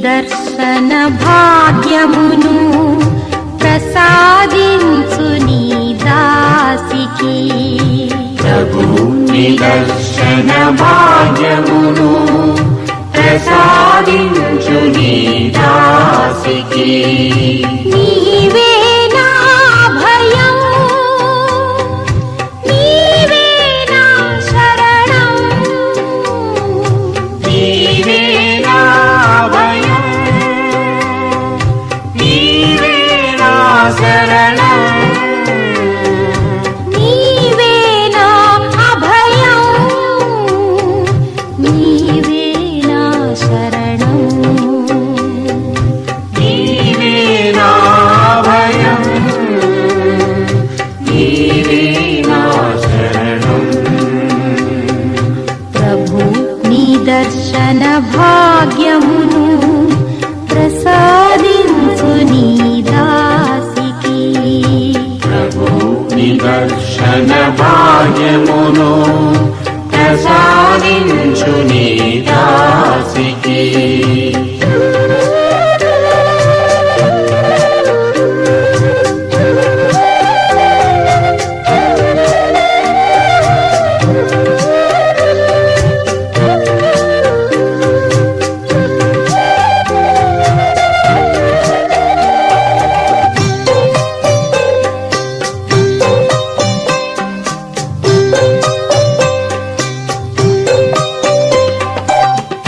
దర్శన భాగ్యమును ప్రసాదించు నీ దాసికి. ప్రభు నీ దర్శన భాగ్యమును ప్రసాదించు నీ దాసికి. నీవే నా భయం, నీవే నా శరణం, నీవే నా భయం, నీవే నా శరణం, నీవే నా అభయం, నీవే నా శరణం, నీవే నా భయం, నీవే నా శరణం. ప్రభు నీ దర్శన భాగ్యమును ప్రసాదించు నీ దాసికి. ప్రభు నీ దర్శన భాగ్యమును ప్రసాదించు నీ దాసికి.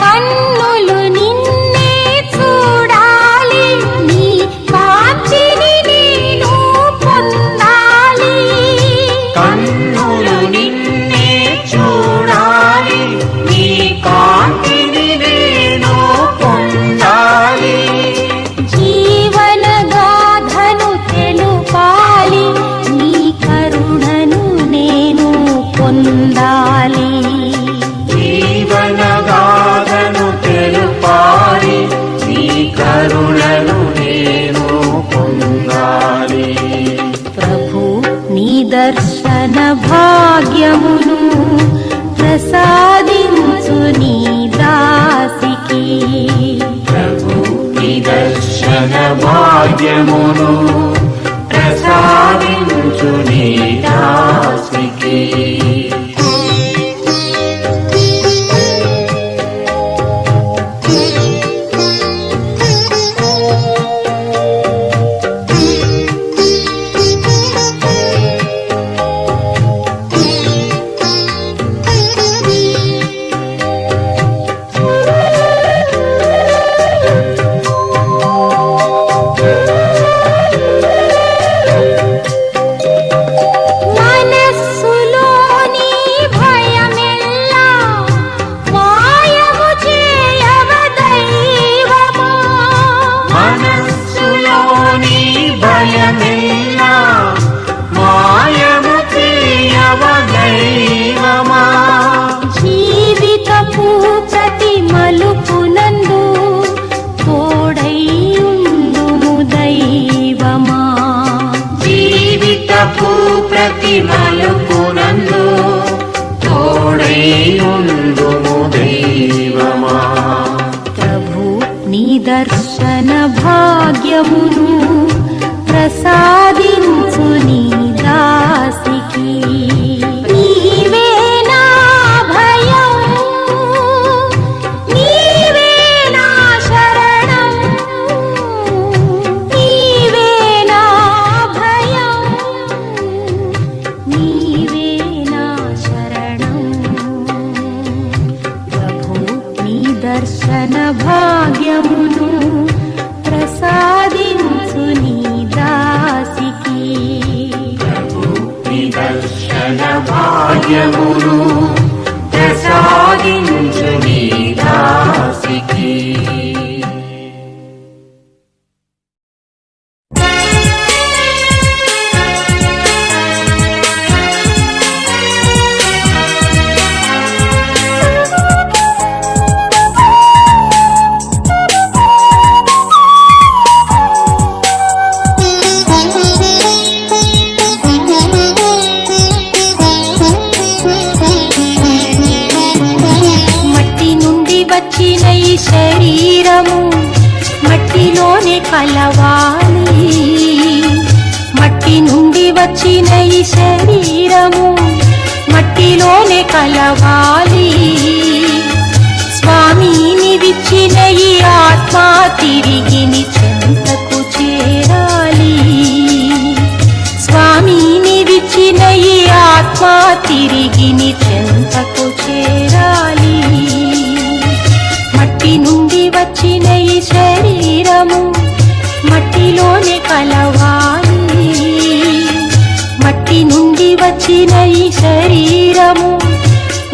కన్నులు నిన్నే చూడాలి, నీ కాంతిని నేను పొందాలి. కన్నులు నిన్నే చూడాలి, నీ కాంతిని నేను పొందాలి. జీవన గాథను తెలుపాలి, నీ కరుణను నేను పొందాలి. జీవన గాథను తెలుపాలి, నీ కరుణను నేను పొందాలి. ప్రభు నీ దర్శన భాగ్యమును ప్రసాదించు నీ దాసికి. ప్రభు నీ దర్శన భాగ్యమును ప్రసాదించు నీ దాసికి. మనస్సులోని భయమెల్లా మాయము చేయవ దైవమా. మనస్సులోని భయమెల్లా మాయము చేయవ దైవమా. జీవితపు ప్రతి మలుపునందు తోడై ఉండుము దైవమా. జీవితపు ప్రతి మలుపునందు తోడై ఉండుము దైవమా. ప్రభు నీ దర్శన భాగ్యమును ప్రసాదించు నీ దాసికి. నీవే నా భయం, నీవే నా శరణం, నీవే నా భయం, నీవే నా శరణం. ప్రభు నీ దర్శన భాగ్యమును ప్రసాదించు నీ దాసికి. ప్రభు నీ దర్శన భాగ్యమును ప్రసాదించు నీ దాసికి. శరీరము మట్టిలోనే కలవాలి. మట్టి నుండి వచ్చిన ఈ శరీరము మట్టిలోనే కలవాలి. స్వామిని విచ్చిన ఈ ఆత్మ తిరిగి నీ చెంతకు చేరాలి. స్వామిని విచ్చిన ఈ ఆత్మ తిరిగి నీ చెంతకు చేరాలి. మట్టి నుండి వచ్చిన ఈ శరీరము మట్టిలోనే కలవాలి. మట్టి నుండి వచ్చిన ఈ శరీరము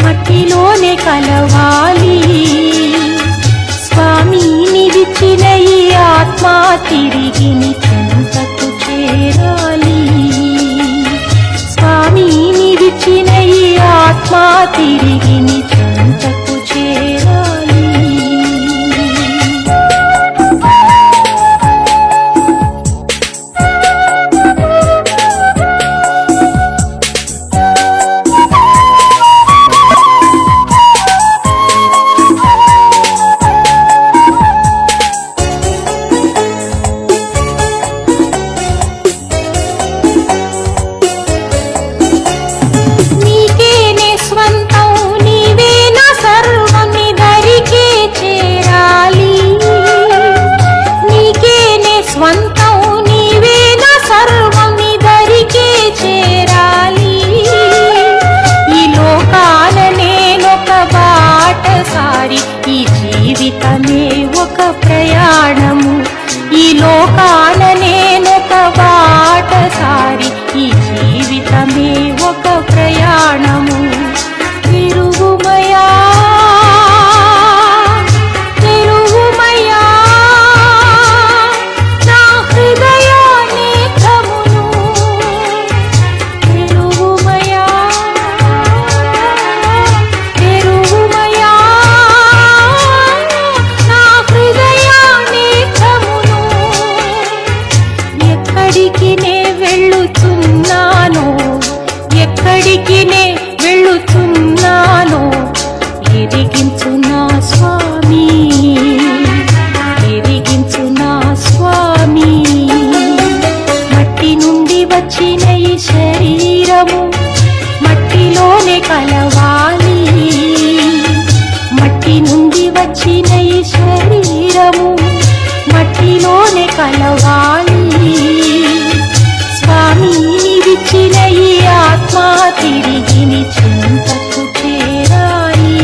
మట్టిలోనే కలవాలి. స్వామిని విచ్చిన ఈ ఆత్మ తిరిగి నీ చెంతకు చేరాలి. స్వామిని విచ్చిన ఈ ఆత్మ తిరిగి నీ చెంతకు చేరాలి. నీకేనే స్వంతం నీవే నా సర్వం నీ దరికే చేరాలి. నీకేనే స్వంతం నీవే నా సర్వం నీ దరికే చేరాలి. ఈ లోకాల నేనొక బాటసారి, ఈ జీవితమే ఒక ప్రయాణము. ఈ లోకాల నేనొక బాటసారి, ఈ జీవితమే ఒక ప్రయాణము. తిరుగుమయా తిరుగుమయా నా హృదయ నేత్రమును. తిరుగుమయా తిరుగుమయా నా హృదయ నేత్రమును. ఎక్కడికి నే వెళ్ళుచున్నానో, ఎక్కడికి నే వెళ్ళుచున్నానో ఎరిగించు నా స్వామి, ఎరిగించు నా స్వామి. మట్టి నుండి వచ్చిన ఈ శరీరము మట్టిలోనే కలవాలి. మట్టి నుండి వచ్చిన ఈ శరీరము మట్టిలోనే కలవాలి. స్వామిని విచ్చిన ఈ ఆత్మ తిరిగి నీ చెంతకు చేరాలి.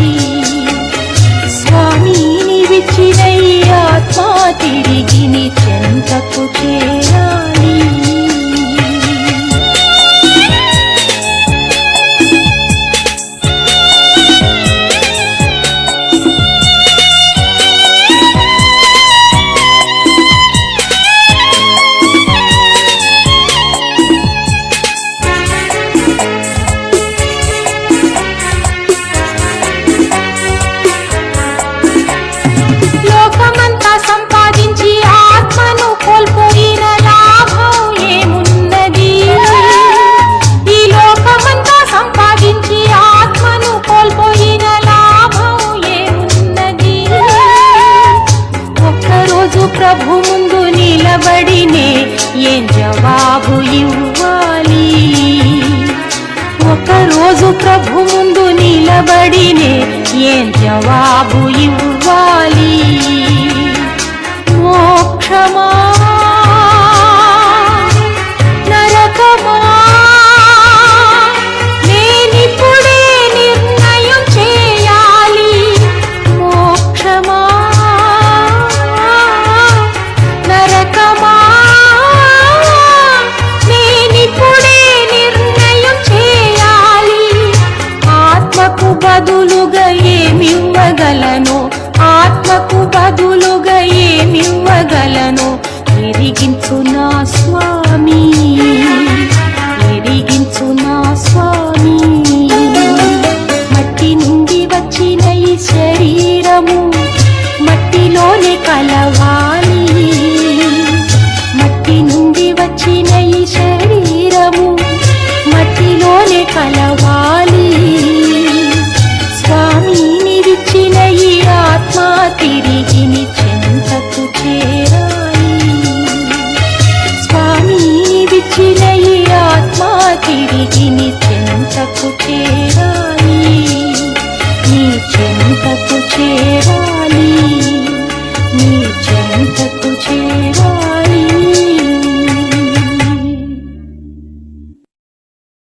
స్వామిని విచ్చిన ఈ ఆత్మ తిరిగి నీ చెంతకు చేరాలి. లోకమంతా సంపాదించి ఆత్మను కోల్పోయిన లాభం ఏమున్నది? ఈ లోకమంతా సంపాదించి ఆత్మను కోల్పోయిన లాభం ఏమున్నది? ఒక్కరోజు ప్రభు ముందు నిలబడినే ఏం జవాబు ఇవ్వాలి? ఒకరోజు ప్రభు ముందు నిలబడినే ఏం జవాబు ఇవ్వాలి? మోక్షమా నరకమా నేనిప్పుడే నిర్ణయం చేయాలి. మోక్షమా నరకమా నేనిప్పుడే నిర్ణయం చేయాలి. ఆత్మకు బదులుగా ఏమివ్వగలను? ఆత్మకు బదులుగా ఏమివ్వగలను? ఎరిగించు నా స్వామి, ఎరిగించు నా స్వామి. మట్టి నుండి వచ్చిన ఈ శరీరము మట్టిలోనే కలవాలి. మట్టి నుండి వచ్చిన ఈ శరీరము మట్టిలోనే కలవాలి. స్వామిని విచ్చిన ఈ ఆత్మ తిరిగి నీ చెంతకు చేరాలి. చెంతకు చేరాలి, నీ చెంతకు చేరాలి.